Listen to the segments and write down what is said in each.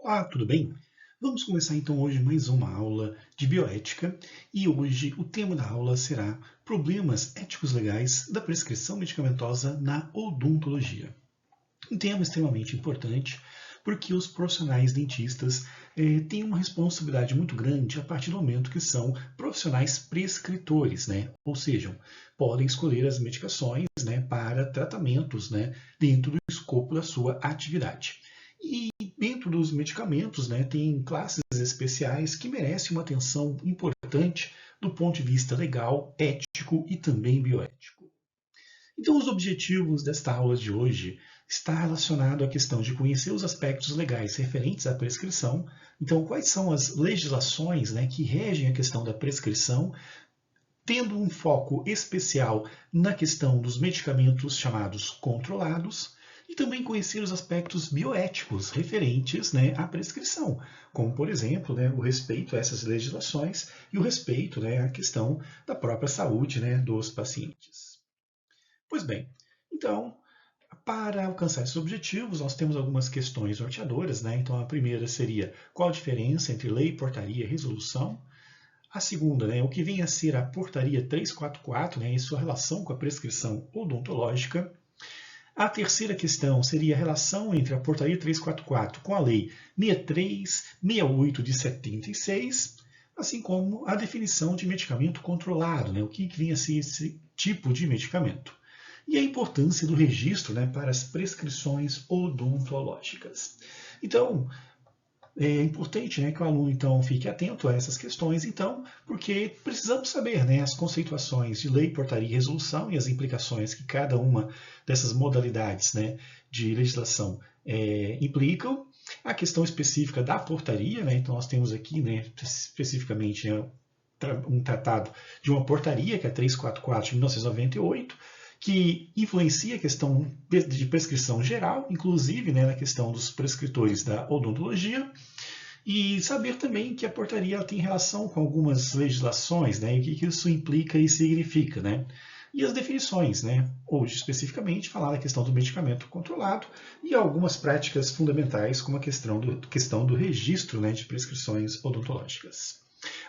Olá, tudo bem? Vamos começar então hoje mais uma aula de bioética e hoje o tema da aula será problemas éticos legais da prescrição medicamentosa na odontologia. Um tema extremamente importante porque os profissionais dentistas têm uma responsabilidade muito grande a partir do momento que são profissionais prescritores, né? Ou seja, podem escolher as medicações, né, para tratamentos, né, dentro do escopo da sua atividade. E dentro dos medicamentos, né, tem classes especiais que merecem uma atenção importante do ponto de vista legal, ético e também bioético. Então, os objetivos desta aula de hoje está relacionado à questão de conhecer os aspectos legais referentes à prescrição. Então, quais são as legislações, né, que regem a questão da prescrição, tendo um foco especial na questão dos medicamentos chamados controlados, e também conhecer os aspectos bioéticos referentes, né, à prescrição, como, por exemplo, né, o respeito a essas legislações e o respeito, né, à questão da própria saúde, né, dos pacientes. Pois bem, então, para alcançar esses objetivos, nós temos algumas questões norteadoras, né? Então, a primeira seria qual a diferença entre lei, portaria e resolução. A segunda, né, o que vem a ser a portaria 344, né, e sua relação com a prescrição odontológica. A terceira questão seria a relação entre a portaria 344 com a lei 6368 de 76, assim como a definição de medicamento controlado, né, o que vem a ser esse tipo de medicamento e a importância do registro, né, para as prescrições odontológicas. Então, é importante, né, que o aluno então fique atento a essas questões, então, porque precisamos saber, né, as conceituações de lei, portaria e resolução e as implicações que cada uma dessas modalidades, né, de legislação implicam. A questão específica da portaria, né, então nós temos aqui, né, especificamente, né, um tratado de uma portaria, que é 344 de 1998, que influencia a questão de prescrição geral, inclusive, né, na questão dos prescritores da odontologia, e saber também que a portaria ela tem relação com algumas legislações, né, e o que isso implica e significa, né. E as definições, né, hoje especificamente falar da questão do medicamento controlado e algumas práticas fundamentais, como a questão do registro, né, de prescrições odontológicas.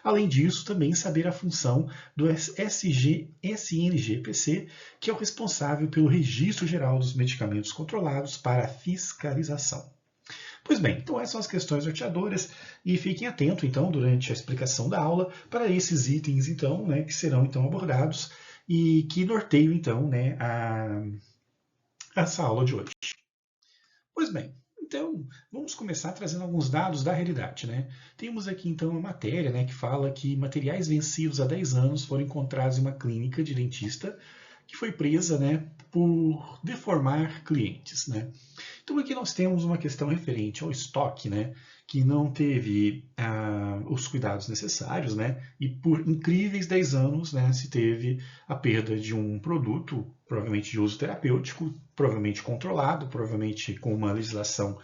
Além disso, também saber a função do SNGPC, que é o responsável pelo registro geral dos medicamentos controlados para a fiscalização. Pois bem, então essas são as questões norteadoras e fiquem atentos então durante a explicação da aula para esses itens então, né, que serão então abordados e que norteiam então, né, essa aula de hoje. Pois bem, então vamos começar trazendo alguns dados da realidade, né? Temos aqui então uma matéria, né, que fala que materiais vencidos há 10 anos foram encontrados em uma clínica de dentista que foi presa, né, por deformar clientes, né? Então aqui nós temos uma questão referente ao estoque, né, que não teve os cuidados necessários, né, e por incríveis 10 anos, né, se teve a perda de um produto, provavelmente de uso terapêutico, provavelmente controlado, provavelmente com uma legislação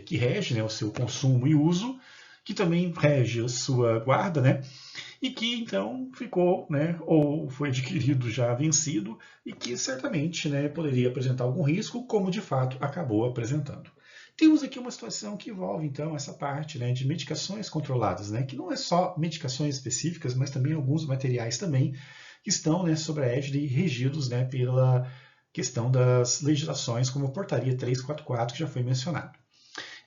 que rege, né, o seu consumo e uso, que também rege a sua guarda, né, e que então ficou, né, ou foi adquirido já vencido e que certamente, né, poderia apresentar algum risco, como de fato acabou apresentando. Temos aqui uma situação que envolve então essa parte, né, de medicações controladas, né, que não é só medicações específicas, mas também alguns materiais também que estão, né, sob a égide regidos, né, pela questão das legislações como a Portaria 344 que já foi mencionado.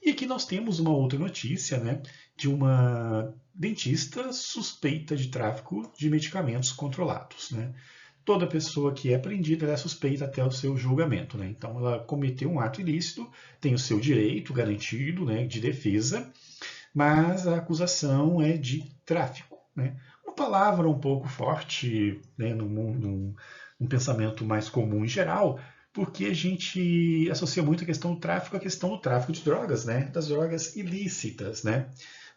E aqui nós temos uma outra notícia, né, de uma dentista suspeita de tráfico de medicamentos controlados, né. Toda pessoa que é apreendida é suspeita até o seu julgamento, né. Então ela cometeu um ato ilícito, tem o seu direito garantido, né, de defesa, mas a acusação é de tráfico, né. Uma palavra um pouco forte, né, num pensamento mais comum em geral, porque a gente associa muito a questão do tráfico à questão do tráfico de drogas, né, das drogas ilícitas, né.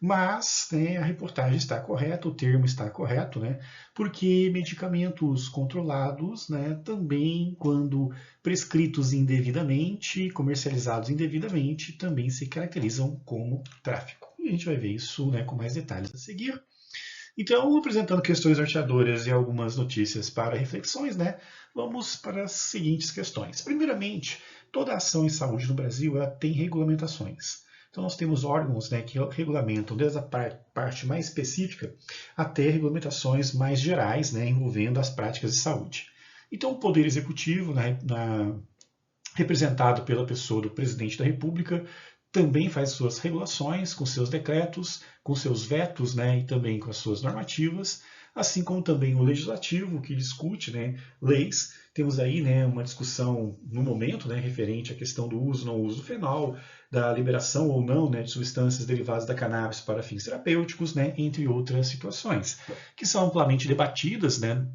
Mas, né, a reportagem está correta, o termo está correto, né, porque medicamentos controlados, né, também quando prescritos indevidamente, comercializados indevidamente, também se caracterizam como tráfico. E a gente vai ver isso, né, com mais detalhes a seguir. Então, apresentando questões norteadoras e algumas notícias para reflexões, né, vamos para as seguintes questões. Primeiramente, toda ação em saúde no Brasil ela tem regulamentações. Então nós temos órgãos, né, que regulamentam desde a parte mais específica até regulamentações mais gerais, né, envolvendo as práticas de saúde. Então o Poder Executivo, né, representado pela pessoa do Presidente da República, também faz suas regulações com seus decretos, com seus vetos, né, e também com as suas normativas, assim como também o Legislativo, que discute, né, leis. Temos aí, né, uma discussão no momento, né, referente à questão do uso ou não uso do fenol, da liberação ou não, né, de substâncias derivadas da cannabis para fins terapêuticos, né, entre outras situações, que são amplamente debatidas, né,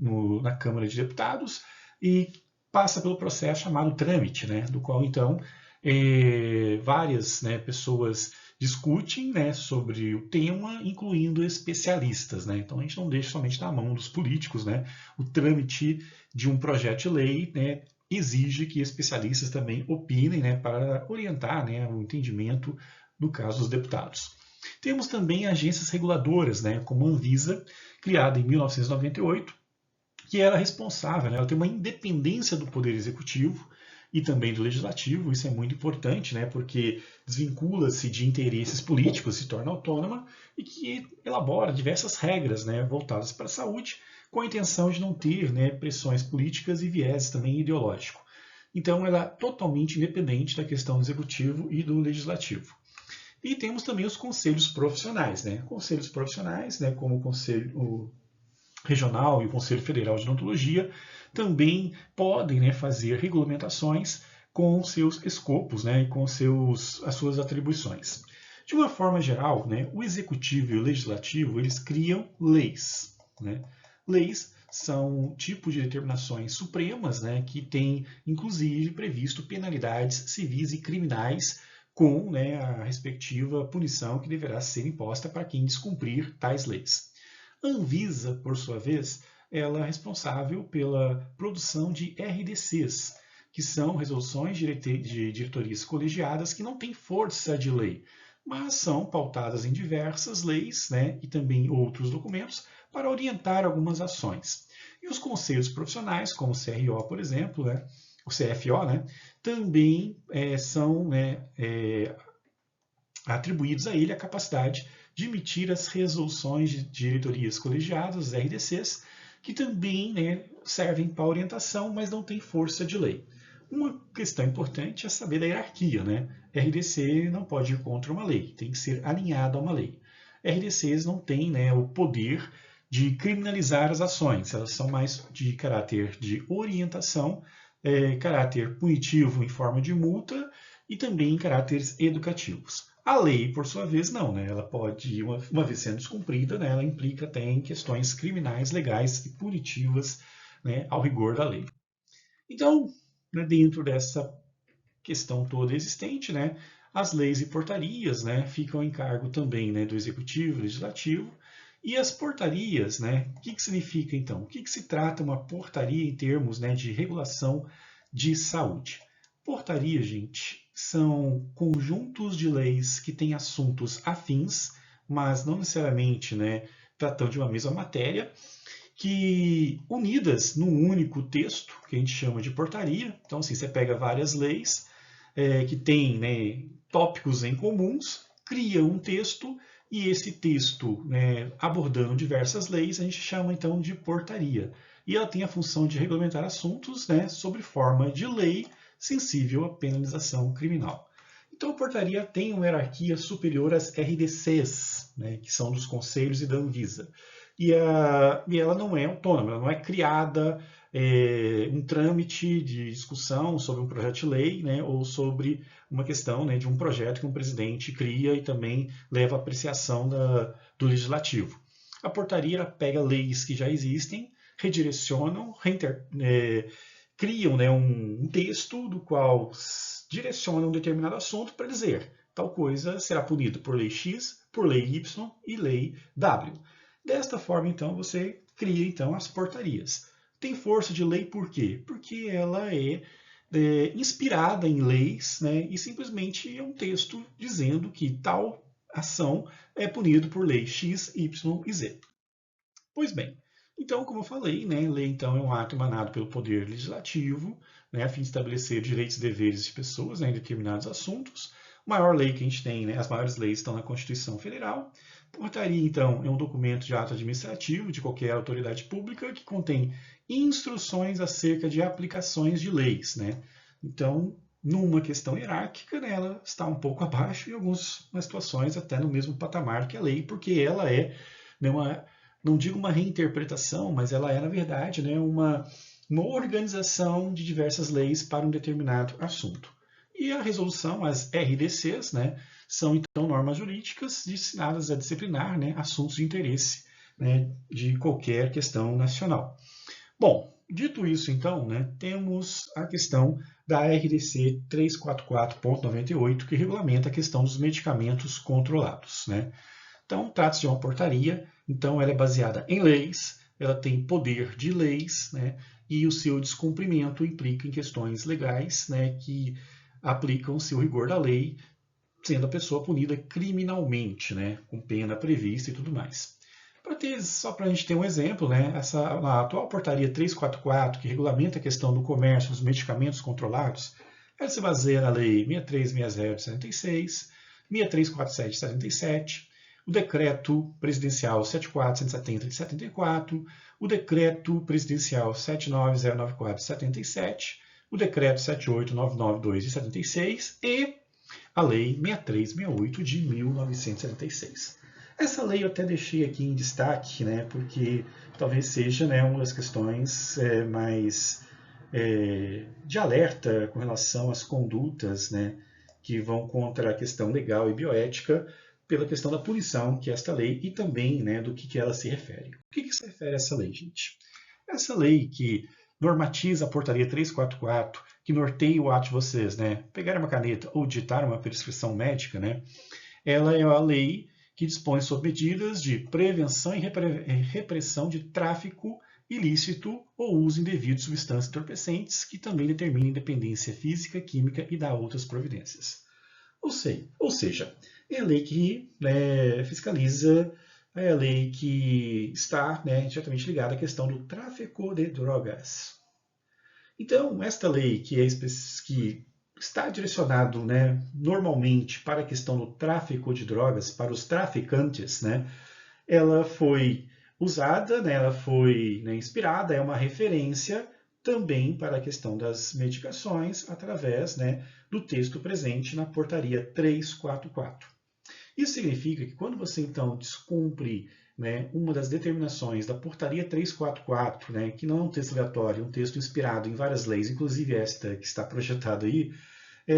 na Câmara de Deputados e passa pelo processo chamado trâmite, né, do qual então várias, né, pessoas discutem, né, sobre o tema, incluindo especialistas, né? Então a gente não deixa somente na mão dos políticos, né? O trâmite de um projeto de lei, né, exige que especialistas também opinem, né, para orientar, né, o entendimento no caso dos deputados. Temos também agências reguladoras, né, como a Anvisa, criada em 1998, que era responsável, né, ela tem uma independência do Poder Executivo e também do Legislativo. Isso é muito importante, né, porque desvincula-se de interesses políticos, se torna autônoma e que elabora diversas regras, né, voltadas para a saúde, com a intenção de não ter, né, pressões políticas e viés também ideológico. Então, ela é totalmente independente da questão do Executivo e do Legislativo. E temos também os conselhos profissionais, né, conselhos profissionais, né, como o Conselho Regional e o Conselho Federal de Odontologia, também podem, né, fazer regulamentações com seus escopos, né, e com as suas atribuições. De uma forma geral, né, o Executivo e o Legislativo eles criam leis. Né? Leis são um tipo de determinações supremas, né, que tem, inclusive, previsto penalidades civis e criminais com, né, a respectiva punição que deverá ser imposta para quem descumprir tais leis. A Anvisa, por sua vez, ela é responsável pela produção de RDCs, que são resoluções de diretorias colegiadas que não têm força de lei, mas são pautadas em diversas leis, né, e também outros documentos para orientar algumas ações. E os conselhos profissionais, como o CRO, por exemplo, né, o CFO, né, também são, né, atribuídos a ele a capacidade de emitir as resoluções de diretorias colegiadas, RDCs, que também, né, servem para orientação, mas não têm força de lei. Uma questão importante é saber da hierarquia, né? RDC não pode ir contra uma lei, tem que ser alinhado a uma lei. RDCs não têm, né, o poder de criminalizar as ações, elas são mais de caráter de orientação, caráter punitivo em forma de multa e também em caráteres educativos. A lei, por sua vez, não, né? Ela pode, uma vez sendo descumprida, né, ela implica até em questões criminais, legais e punitivas, né, ao rigor da lei. Então, né, dentro dessa questão toda existente, né, as leis e portarias, né, ficam em cargo também, né, do Executivo, Legislativo, e as portarias, né, o que significa então? O que se trata uma portaria em termos, né, de regulação de saúde? Portaria, gente, são conjuntos de leis que têm assuntos afins, mas não necessariamente, né, tratando de uma mesma matéria, que unidas num único texto, que a gente chama de portaria. Então, assim, você pega várias leis que têm, né, tópicos em comuns, cria um texto, e esse texto, né, abordando diversas leis, a gente chama então de portaria. E ela tem a função de regulamentar assuntos, né, sob forma de lei sensível à penalização criminal. Então, a portaria tem uma hierarquia superior às RDCs, né, que são dos conselhos e da Anvisa. E ela não é autônoma, ela não é criada um trâmite de discussão sobre um projeto de lei, né, ou sobre uma questão, né, de um projeto que um presidente cria e também leva à apreciação do legislativo. A portaria pega leis que já existem, redirecionam, criam, né, um texto do qual direciona um determinado assunto para dizer tal coisa será punido por lei X, por lei Y e lei W. Desta forma, então, você cria então as portarias. Tem força de lei por quê? Porque ela é inspirada em leis, né, e simplesmente é um texto dizendo que tal ação é punido por lei X, Y e Z. Pois bem, então, como eu falei, né, lei então é um ato emanado pelo Poder Legislativo, né, a fim de estabelecer direitos e deveres de pessoas, né, em determinados assuntos. maior lei que a gente tem, né, as maiores leis estão na Constituição Federal. Portaria, então, é um documento de ato administrativo de qualquer autoridade pública que contém instruções acerca de aplicações de leis, né? Então, numa questão hierárquica, né, ela está um pouco abaixo, em algumas situações até no mesmo patamar que a lei, porque ela é, né, não digo uma reinterpretação, mas ela é, na verdade, né, uma organização de diversas leis para um determinado assunto. E a resolução, as RDCs, né, são então normas jurídicas destinadas a disciplinar, né, assuntos de interesse, né, de qualquer questão nacional. Bom, dito isso então, né, temos a questão da RDC 344.98, que regulamenta a questão dos medicamentos controlados, né? Então, trata-se de uma portaria, então ela é baseada em leis, ela tem poder de leis, né, e o seu descumprimento implica em questões legais, né, que aplicam-se o rigor da lei, sendo a pessoa punida criminalmente, né, com pena prevista e tudo mais. Só para a gente ter um exemplo, né, a atual portaria 344, que regulamenta a questão do comércio dos medicamentos controlados, ela se baseia na lei 6360 de 76, 6347 de 77, o decreto presidencial 74170 de 74, o decreto presidencial 79094 de 77, o decreto 78992 de 76 e a lei 6368 de 1976. Essa lei eu até deixei aqui em destaque, né, porque talvez seja, né, uma das questões mais de alerta com relação às condutas, né, que vão contra a questão legal e bioética pela questão da punição que é esta lei e também, né, do que ela se refere. O que se refere a essa lei, gente? Essa lei que normatiza a portaria 344, que norteia o ato de vocês, né, pegar uma caneta ou digitar uma prescrição médica, né, ela é a lei que dispõe sobre medidas de prevenção e repressão de tráfico ilícito ou uso indevido de substâncias entorpecentes, que também determina independência física, química e dá outras providências. Ou seja, é a lei que fiscaliza, é a lei que está, né, diretamente ligada à questão do tráfico de drogas. Então, esta lei que está direcionado, né, normalmente para a questão do tráfico de drogas, para os traficantes, né, ela foi usada, né, ela foi, né, inspirada, é uma referência também para a questão das medicações através, né, do texto presente na portaria 344. Isso significa que quando você então descumpre, né, uma das determinações da portaria 344, né, que não é um texto aleatório, é um texto inspirado em várias leis, inclusive esta que está projetada aí,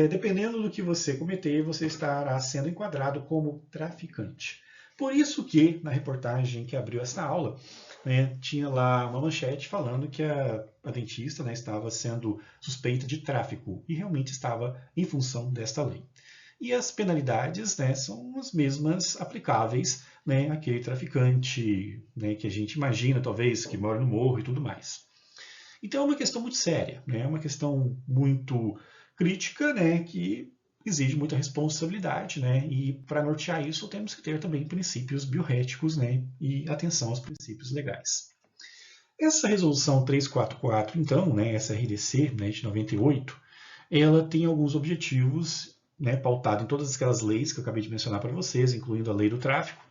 dependendo do que você cometer, você estará sendo enquadrado como traficante. Por isso que, na reportagem que abriu essa aula, né, tinha lá uma manchete falando que a dentista, né, estava sendo suspeita de tráfico, e realmente estava em função desta lei. E as penalidades, né, são as mesmas aplicáveis, né, àquele traficante, né, que a gente imagina, talvez, que mora no morro e tudo mais. Então é uma questão muito séria, né, é uma questão muito crítica, né, que exige muita responsabilidade, né, e para nortear isso temos que ter também princípios bioéticos, né, e atenção aos princípios legais. Essa resolução 344, então, né, essa RDC, né, de 98, ela tem alguns objetivos, né, pautado em todas aquelas leis que eu acabei de mencionar para vocês, incluindo a lei do tráfico,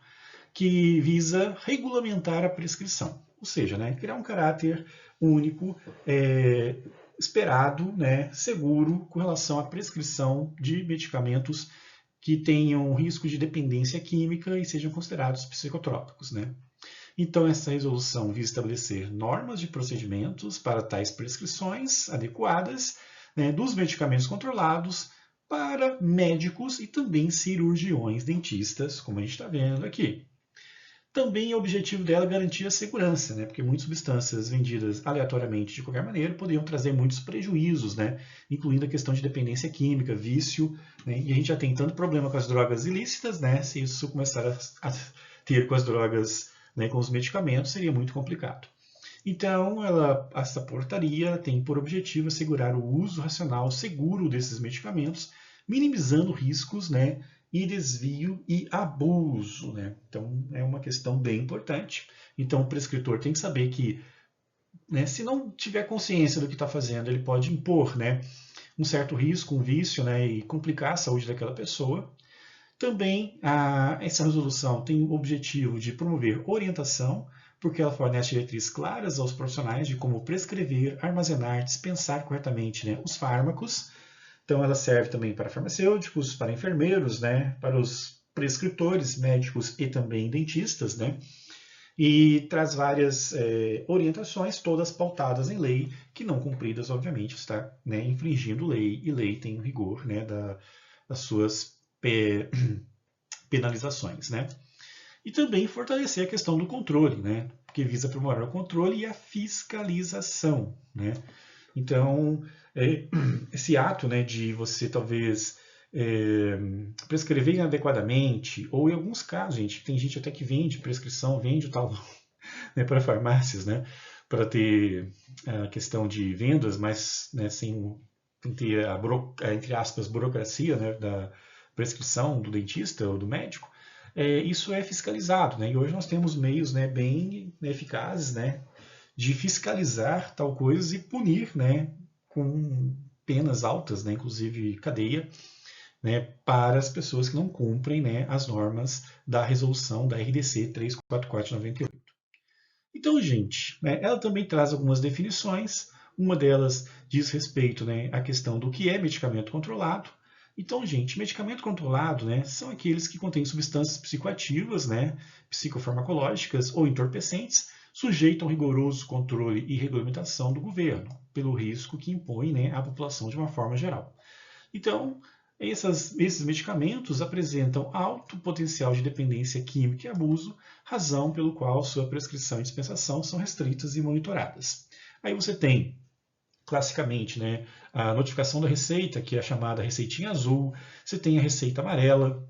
que visa regulamentar a prescrição, ou seja, né, criar um caráter único, esperado, né, seguro com relação à prescrição de medicamentos que tenham risco de dependência química e sejam considerados psicotrópicos, né? Então, essa resolução visa estabelecer normas de procedimentos para tais prescrições adequadas, né, dos medicamentos controlados para médicos e também cirurgiões dentistas, como a gente está vendo aqui. Também é o objetivo dela garantir a segurança, né, porque muitas substâncias vendidas aleatoriamente de qualquer maneira poderiam trazer muitos prejuízos, né, incluindo a questão de dependência química, vício, né, e a gente já tem tanto problema com as drogas ilícitas, né, se isso começar a ter com as drogas, né, com os medicamentos, seria muito complicado. Então, essa portaria tem por objetivo assegurar o uso racional seguro desses medicamentos, minimizando riscos, né, e desvio e abuso, né? Então, é uma questão bem importante. Então, o prescritor tem que saber que, né, se não tiver consciência do que está fazendo, ele pode impor, né, um certo risco, um vício, né, e complicar a saúde daquela pessoa. Também essa resolução tem o objetivo de promover orientação, porque ela fornece diretrizes claras aos profissionais de como prescrever, armazenar, dispensar corretamente, né, os fármacos. Então, ela serve também para farmacêuticos, para enfermeiros, né, para os prescritores médicos e também dentistas, né, e traz várias orientações, todas pautadas em lei, que não cumpridas, obviamente, está, né, infringindo lei, e lei tem o rigor, né, das suas penalizações, né. E também fortalecer a questão do controle, né, que visa aprimorar o controle e a fiscalização, né. Então, esse ato, né, de você talvez prescrever inadequadamente, ou em alguns casos, gente, tem gente até que vende prescrição, vende o tal, né, para farmácias, né, para ter a questão de vendas, mas, né, sem ter entre aspas, burocracia, né, da prescrição do dentista ou do médico. Isso é fiscalizado, né, e hoje nós temos meios, né, bem eficazes, né, de fiscalizar tal coisa e punir, né, com penas altas, né, inclusive cadeia, né, para as pessoas que não cumprem, né, as normas da resolução da RDC 344/98. Então, gente, né, ela também traz algumas definições. Uma delas diz respeito, né, à questão do que é medicamento controlado. Então, gente, medicamento controlado, né, são aqueles que contêm substâncias psicoativas, né, psicofarmacológicas ou entorpecentes, sujeitos a um rigoroso controle e regulamentação do governo, pelo risco que impõe, né, à população de uma forma geral. Então, esses medicamentos apresentam alto potencial de dependência química e abuso, razão pelo qual sua prescrição e dispensação são restritas e monitoradas. Aí você tem, classicamente, né, a notificação da receita, que é a chamada receitinha azul, você tem a receita amarela,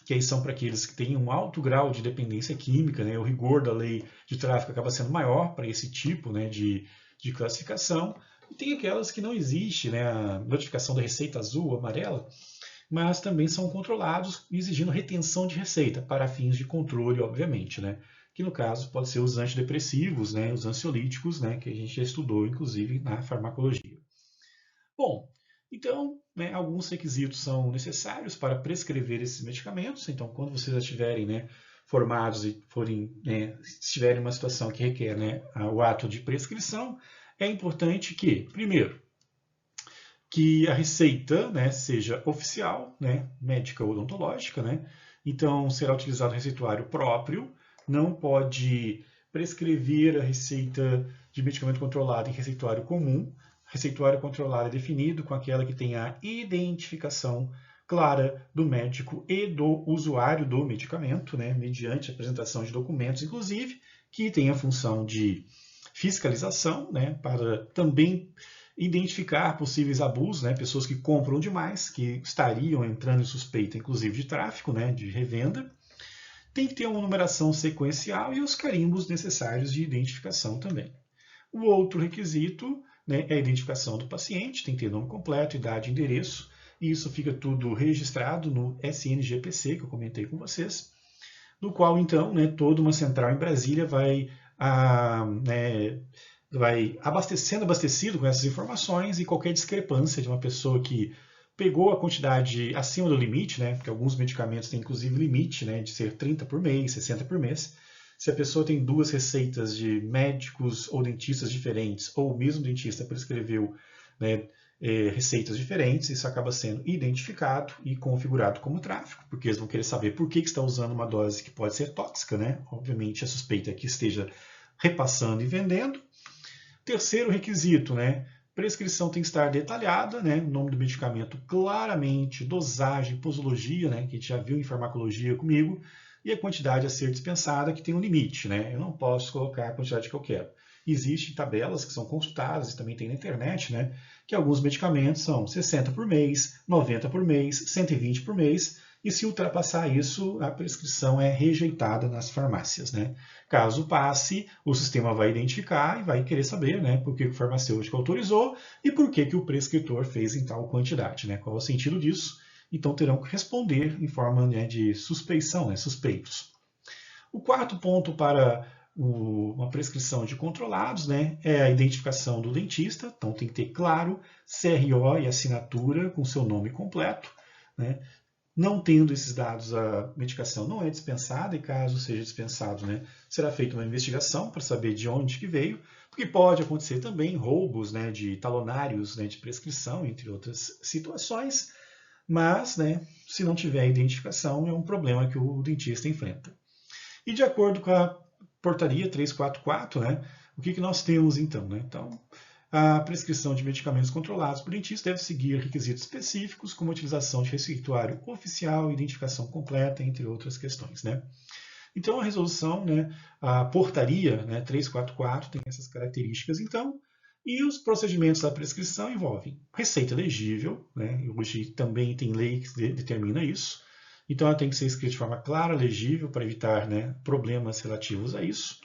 que aí são para aqueles que têm um alto grau de dependência química, né, o rigor da lei de tráfico acaba sendo maior para esse tipo, né, de classificação. E tem aquelas que não existe, né, a notificação da receita azul, amarela, mas também são controlados, exigindo retenção de receita para fins de controle, obviamente, né? Que no caso pode ser os antidepressivos, né, os ansiolíticos, né, que a gente já estudou, inclusive, na farmacologia. Bom, então, né, alguns requisitos são necessários para prescrever esses medicamentos. Então, quando vocês já estiverem, né, formados e forem, né, estiverem em uma situação que requer, né, o ato de prescrição, é importante que, primeiro, que a receita, né, seja oficial, né, médica ou odontológica, né? Então, será utilizado receituário próprio, não pode prescrever a receita de medicamento controlado em receituário comum. Receituário controlado é definido com aquela que tem a identificação clara do médico e do usuário do medicamento, né, mediante a apresentação de documentos, inclusive, que tem a função de fiscalização, né, para também identificar possíveis abusos, né, pessoas que compram demais, que estariam entrando em suspeita, inclusive, de tráfico, né, de revenda. Tem que ter uma numeração sequencial e os carimbos necessários de identificação também. O outro requisito, né, é a identificação do paciente, tem que ter nome completo, idade, endereço, e isso fica tudo registrado no SNGPC, que eu comentei com vocês, no qual, então, né, toda uma central em Brasília vai sendo abastecido com essas informações, e qualquer discrepância de uma pessoa que pegou a quantidade acima do limite, né, porque alguns medicamentos têm inclusive limite, né, de ser 30 por mês, 60 por mês. Se a pessoa tem duas receitas de médicos ou dentistas diferentes, ou o mesmo dentista prescreveu, né, receitas diferentes, isso acaba sendo identificado e configurado como tráfico, porque eles vão querer saber por que está usando uma dose que pode ser tóxica, né? Obviamente a suspeita é que esteja repassando e vendendo. Terceiro requisito, né? Prescrição tem que estar detalhada, né? O nome do medicamento claramente, dosagem, posologia, né? Que a gente já viu em farmacologia comigo, e a quantidade a ser dispensada, que tem um limite, né? Eu não posso colocar a quantidade que eu quero. Existem tabelas que são consultadas, e também tem na internet, né? Que alguns medicamentos são 60 por mês, 90 por mês, 120 por mês, e se ultrapassar isso, a prescrição é rejeitada nas farmácias, né? Caso passe, o sistema vai identificar e vai querer saber, né, por que o farmacêutico autorizou e por que o prescritor fez em tal quantidade, né? Qual é o sentido disso? Então terão que responder em forma, né, de suspeição, né, suspeitos. O quarto ponto para uma prescrição de controlados, né, é a identificação do dentista, então tem que ter claro CRO e assinatura com seu nome completo, né. Não tendo esses dados, a medicação não é dispensada e caso seja dispensado, né, será feita uma investigação para saber de onde que veio, porque pode acontecer também roubos, né, de talonários, né, de prescrição, entre outras situações, mas, né, se não tiver identificação, é um problema que o dentista enfrenta. E de acordo com a portaria 344, né, o que nós temos então? Né? Então, a prescrição de medicamentos controlados por dentista deve seguir requisitos específicos, como utilização de receituário oficial, identificação completa, entre outras questões. Né? Então, a resolução, né, a portaria, né, 344 tem essas características, então, e os procedimentos da prescrição envolvem receita legível, né, hoje também tem lei que determina isso, então ela tem que ser escrita de forma clara, legível, para evitar, né, problemas relativos a isso.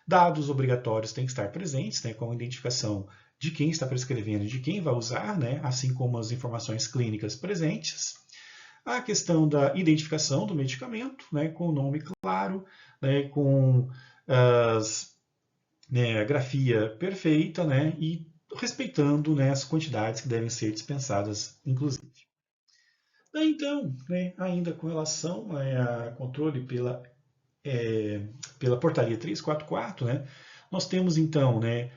Dados obrigatórios têm que estar presentes, né, com a identificação de quem está prescrevendo e de quem vai usar, né, assim como as informações clínicas presentes. A questão da identificação do medicamento, né, com o nome claro, né, com a grafia perfeita, né, e respeitando, né, as quantidades que devem ser dispensadas, inclusive. Então, né, ainda com relação a controle pela portaria 344, né, nós temos então, né,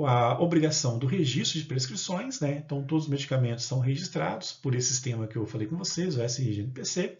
a obrigação do registro de prescrições, né, então todos os medicamentos são registrados por esse sistema que eu falei com vocês, o SRG-NPC.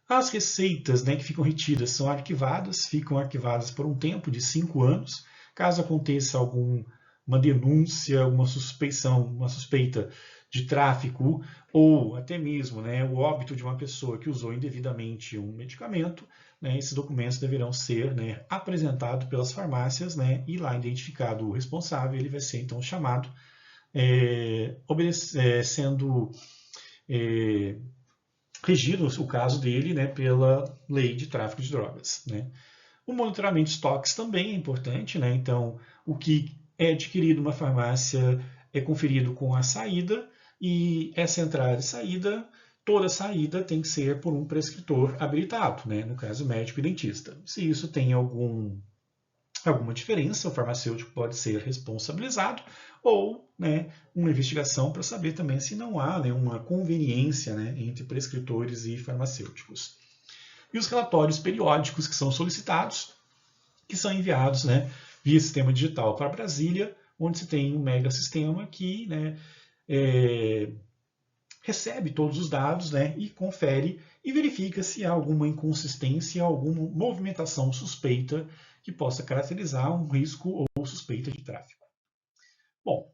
As receitas, né, que ficam retidas são arquivadas, ficam arquivadas por um tempo de 5 anos. Caso aconteça alguma denúncia, uma suspeita de tráfico ou até mesmo, né, o óbito de uma pessoa que usou indevidamente um medicamento, né, esses documentos deverão ser, né, apresentados pelas farmácias, né, e lá identificado o responsável, ele vai ser então chamado, sendo regido o caso dele, né, pela lei de tráfico de drogas. Né. O monitoramento de estoques também é importante, né, então o que é adquirido numa farmácia é conferido com a saída, e essa entrada e saída, toda saída tem que ser por um prescritor habilitado, né? No caso médico e dentista. Se isso tem alguma diferença, o farmacêutico pode ser responsabilizado ou, né, uma investigação para saber também se não há, né, uma conveniência, né, entre prescritores e farmacêuticos. E os relatórios periódicos que são solicitados, que são enviados, né, via sistema digital para Brasília, onde se tem um mega sistema que, né, recebe todos os dados, né, e confere e verifica se há alguma inconsistência, alguma movimentação suspeita que possa caracterizar um risco ou suspeita de tráfico. Bom,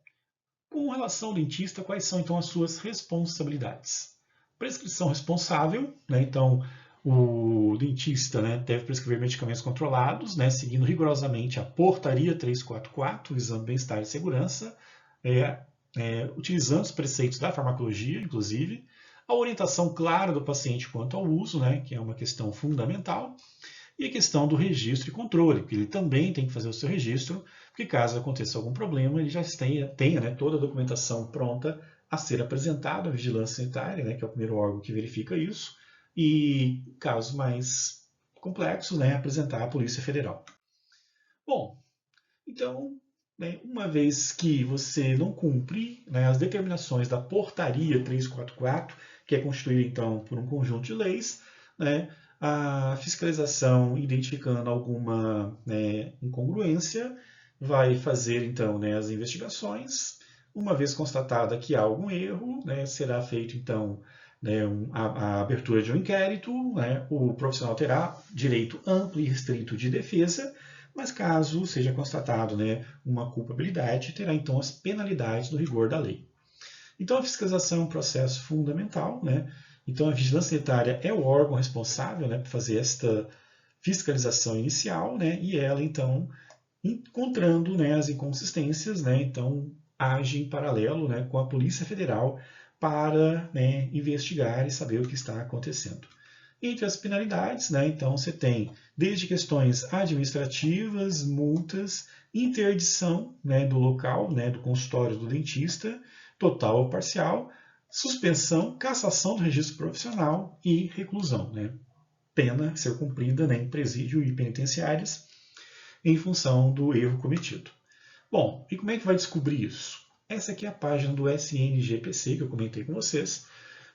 com relação ao dentista, quais são então as suas responsabilidades? Prescrição responsável, né, então o dentista, né, deve prescrever medicamentos controlados, né, seguindo rigorosamente a portaria 344, visando bem-estar e segurança, utilizando os preceitos da farmacologia, inclusive, a orientação clara do paciente quanto ao uso, né, que é uma questão fundamental, e a questão do registro e controle, que ele também tem que fazer o seu registro, porque caso aconteça algum problema, ele já tenha, né, toda a documentação pronta a ser apresentada à vigilância sanitária, né, que é o primeiro órgão que verifica isso, e casos mais complexos, né, apresentar à Polícia Federal. Bom, então, né, uma vez que você não cumpre, né, as determinações da portaria 344, que é constituída então por um conjunto de leis, né, a fiscalização identificando alguma, né, incongruência vai fazer então, né, as investigações. Uma vez constatada que há algum erro, né, será feito então, né, a abertura de um inquérito, né, o profissional terá direito amplo e restrito de defesa, mas caso seja constatado, né, uma culpabilidade, terá então as penalidades do rigor da lei. Então a fiscalização é um processo fundamental, né? Então a vigilância sanitária é o órgão responsável, né, por fazer esta fiscalização inicial, né, e ela então, encontrando, né, as inconsistências, né, então age em paralelo, né, com a Polícia Federal para, né, investigar e saber o que está acontecendo. Entre as penalidades, né, então você tem desde questões administrativas, multas, interdição, né, do local, né, do consultório do dentista, total ou parcial, suspensão, cassação do registro profissional e reclusão. Né, pena ser cumprida, né, em presídio e penitenciárias. em função do erro cometido. Bom, e como é que vai descobrir isso? Essa aqui é a página do SNGPC que eu comentei com vocês.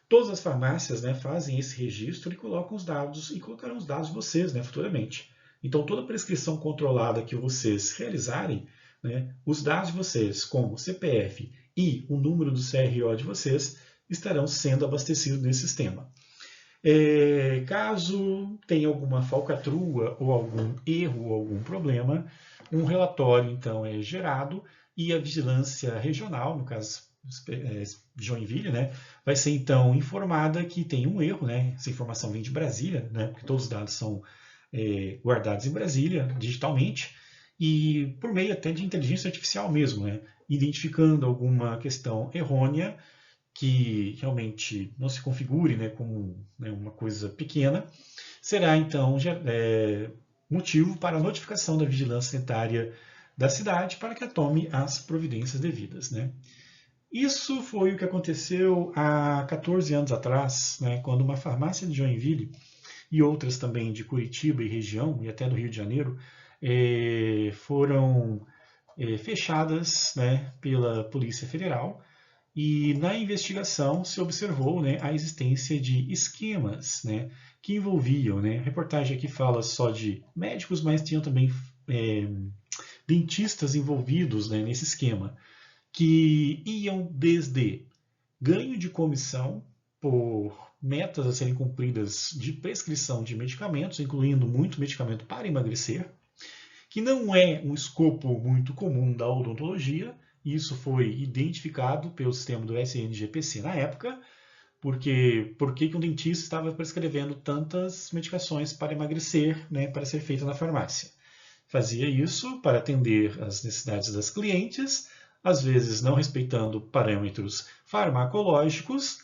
Todas as farmácias, né, fazem esse registro e colocam os dados e colocarão os dados de vocês, né, futuramente. Então, toda prescrição controlada que vocês realizarem, né, os dados de vocês, como o CPF e o número do CRO de vocês, estarão sendo abastecidos nesse sistema. Caso tenha alguma falcatrua ou algum erro ou algum problema, um relatório então é gerado e a vigilância regional, no caso Joinville, né, vai ser então informada que tem um erro, né? Essa informação vem de Brasília, né? Porque todos os dados são guardados em Brasília digitalmente e por meio até de inteligência artificial mesmo, né? Identificando alguma questão errônea que realmente não se configure, né, como, né, uma coisa pequena, será então motivo para a notificação da vigilância sanitária da cidade para que tome as providências devidas, né? Isso foi o que aconteceu há 14 anos atrás, né, quando uma farmácia de Joinville e outras também de Curitiba e região, e até do Rio de Janeiro, foram fechadas, né, pela Polícia Federal. E na investigação se observou, né, a existência de esquemas, né, que envolviam, né, a reportagem aqui fala só de médicos, mas tinham também dentistas envolvidos, né, nesse esquema, que iam desde ganho de comissão por metas a serem cumpridas de prescrição de medicamentos, incluindo muito medicamento para emagrecer, que não é um escopo muito comum da odontologia. Isso foi identificado pelo sistema do SNGPC na época, porque por que um dentista estava prescrevendo tantas medicações para emagrecer, né, para ser feita na farmácia? Fazia isso para atender às necessidades das clientes, às vezes não respeitando parâmetros farmacológicos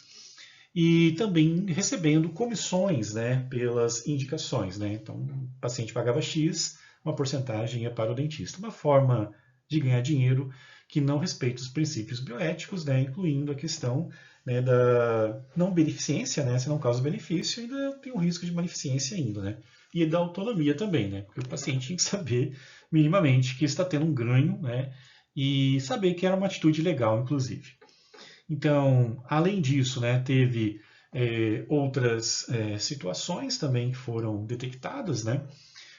e também recebendo comissões, né, pelas indicações, né? Então, o paciente pagava X, uma porcentagem ia para o dentista. Uma forma de ganhar dinheiro que não respeita os princípios bioéticos, né, incluindo a questão, né, da não beneficência, né, se não causa benefício, ainda tem um risco de maleficência ainda, né? E da autonomia também, né? Porque o paciente tem que saber minimamente que está tendo um ganho, né? E saber que era uma atitude legal, inclusive. Então, além disso, né, teve outras situações também que foram detectadas, né,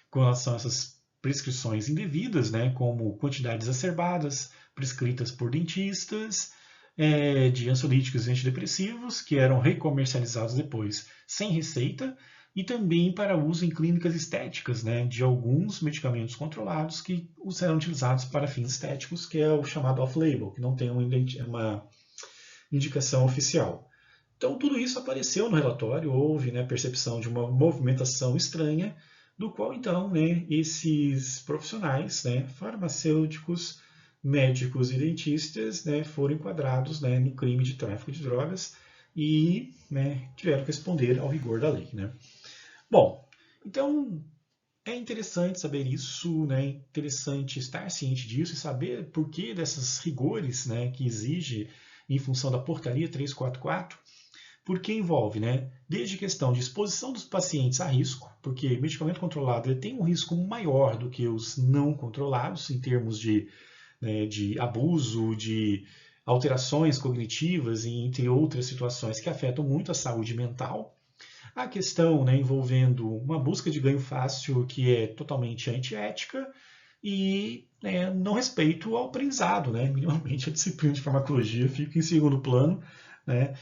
com relação a essas prescrições indevidas, né, como quantidades exacerbadas prescritas por dentistas de ansiolíticos e antidepressivos que eram recomercializados depois sem receita e também para uso em clínicas estéticas, né, de alguns medicamentos controlados que serão utilizados para fins estéticos, que é o chamado off-label, que não tem uma indicação oficial. Então, tudo isso apareceu no relatório, houve, né, percepção de uma movimentação estranha, do qual, então, né, esses profissionais, né, farmacêuticos, médicos e dentistas, né, foram enquadrados, né, no crime de tráfico de drogas e, né, tiveram que responder ao rigor da lei, né? Bom, então é interessante saber isso, né? É interessante estar ciente disso e saber por que dessas rigores, né, que exige em função da portaria 344, porque envolve, né, desde questão de exposição dos pacientes a risco, porque medicamento controlado ele tem um risco maior do que os não controlados em termos né, de abuso, de alterações cognitivas e entre outras situações que afetam muito a saúde mental. A questão, né, envolvendo uma busca de ganho fácil que é totalmente antiética e, né, não respeito ao aprendizado, né? Minimamente a disciplina de farmacologia fica em segundo plano, né?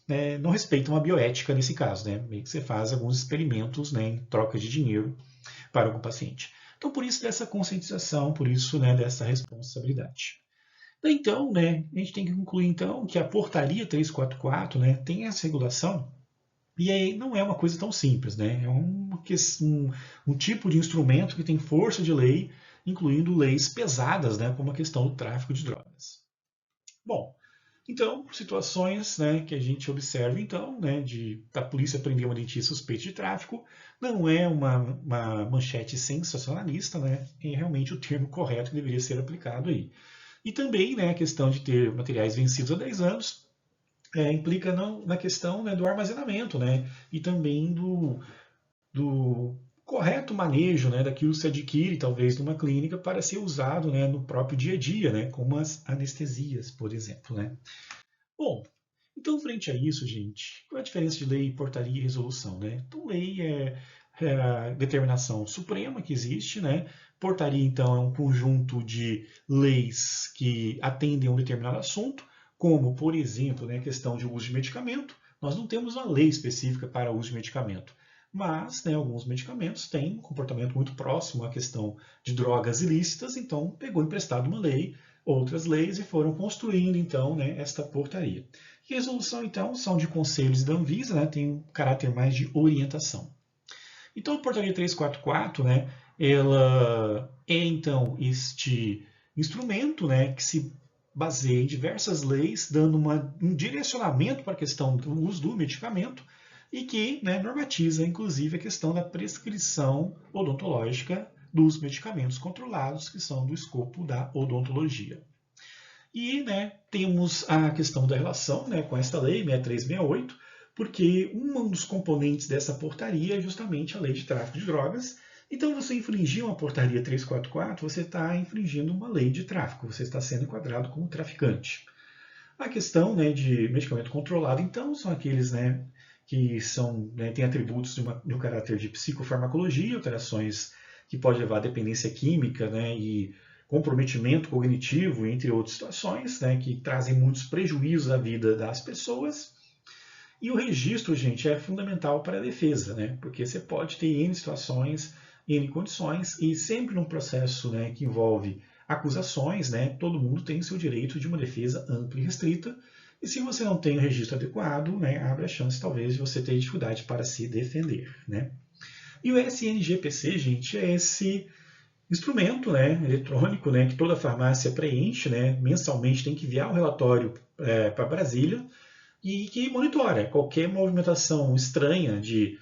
Né, não respeita uma bioética nesse caso, né? Meio que você faz alguns experimentos, né, em troca de dinheiro para algum paciente. Então, por isso dessa conscientização, por isso, né, dessa responsabilidade. Então, né, a gente tem que concluir então que a portaria 344, né, tem essa regulação e aí não é uma coisa tão simples, né? É um tipo de instrumento que tem força de lei, incluindo leis pesadas, né, como a questão do tráfico de drogas. Bom, então, situações, né, que a gente observa, então, né, de a polícia prender uma dentista suspeita de tráfico, não é uma manchete sensacionalista, né? É realmente o termo correto que deveria ser aplicado aí. E também, né, a questão de ter materiais vencidos há 10 anos implica na questão, né, do armazenamento, né, e também do correto manejo, né, daquilo que se adquire, talvez, numa clínica para ser usado, né, no próprio dia a dia, né, como as anestesias, por exemplo, né. Bom, então, frente a isso, gente, qual é a diferença de lei, portaria e resolução, né? Então, lei é a determinação suprema que existe, né? Portaria, então, é um conjunto de leis que atendem a um determinado assunto, como, por exemplo, né, a questão de uso de medicamento. Nós não temos uma lei específica para o uso de medicamento, mas, né, alguns medicamentos têm um comportamento muito próximo à questão de drogas ilícitas, então pegou emprestado uma lei, outras leis e foram construindo, então, né, esta portaria. E resolução, então, são de conselhos da Anvisa, né, tem um caráter mais de orientação. Então, a portaria 344, né, ela é, então, este instrumento, né, que se baseia em diversas leis, dando um direcionamento para a questão do uso do medicamento e que, né, normatiza, inclusive, a questão da prescrição odontológica dos medicamentos controlados, que são do escopo da odontologia. E, né, temos a questão da relação, né, com esta lei 6368, porque um dos componentes dessa portaria é justamente a lei de tráfico de drogas. Então, você infringir uma portaria 344, você está infringindo uma lei de tráfico, você está sendo enquadrado como traficante. A questão, né, de medicamento controlado, então, são aqueles, né, que são, né, têm atributos de um caráter de psicofarmacologia, alterações que podem levar à dependência química, né, e comprometimento cognitivo, entre outras situações, né, que trazem muitos prejuízos à vida das pessoas. E o registro, gente, é fundamental para a defesa, né, porque você pode ter N situações, N condições, e sempre num processo, né, que envolve acusações, né, todo mundo tem o seu direito de uma defesa ampla e restrita, e se você não tem o registro adequado, né, abre a chance, talvez, de você ter dificuldade para se defender, né. E o SNGPC, gente, é esse instrumento, né, eletrônico, né, que toda farmácia preenche, né, mensalmente tem que enviar um relatório para Brasília e que monitora qualquer movimentação estranha de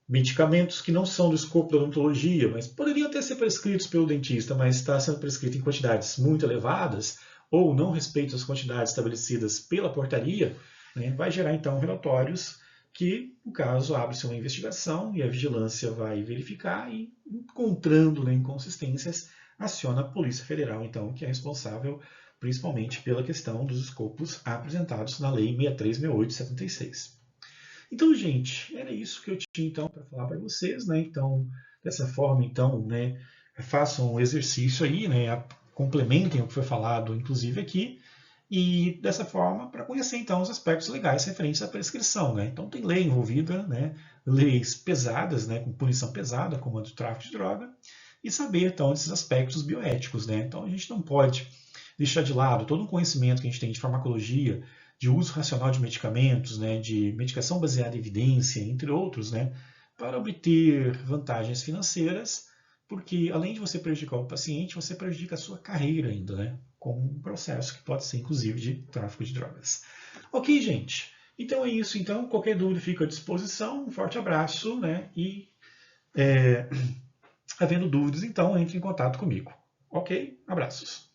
medicamentos que não são do escopo da odontologia, mas poderiam até ser prescritos pelo dentista, mas está sendo prescrito em quantidades muito elevadas ou não respeita as quantidades estabelecidas pela portaria, né, vai gerar então relatórios que, no caso, abre-se uma investigação e a vigilância vai verificar e, encontrando, né, inconsistências, aciona a Polícia Federal, então, que é responsável principalmente pela questão dos escopos apresentados na Lei 6368/76. Então, gente, era isso que eu tinha então para falar para vocês, né? Então, dessa forma, então, né, façam um exercício aí, né, complementem o que foi falado, inclusive aqui, e dessa forma para conhecer então os aspectos legais referentes à prescrição, né? Então tem lei envolvida, né, leis pesadas, né, com punição pesada, como a do tráfico de droga, e saber então esses aspectos bioéticos, né? Então a gente não pode deixar de lado todo o conhecimento que a gente tem de farmacologia, de uso racional de medicamentos, né, de medicação baseada em evidência, entre outros, né, para obter vantagens financeiras, porque além de você prejudicar o paciente, você prejudica a sua carreira ainda, né, com um processo que pode ser inclusive de tráfico de drogas. Ok, gente? Então é isso. Então, qualquer dúvida fica à disposição. Um forte abraço, né? E havendo dúvidas, então entre em contato comigo. Ok? Abraços.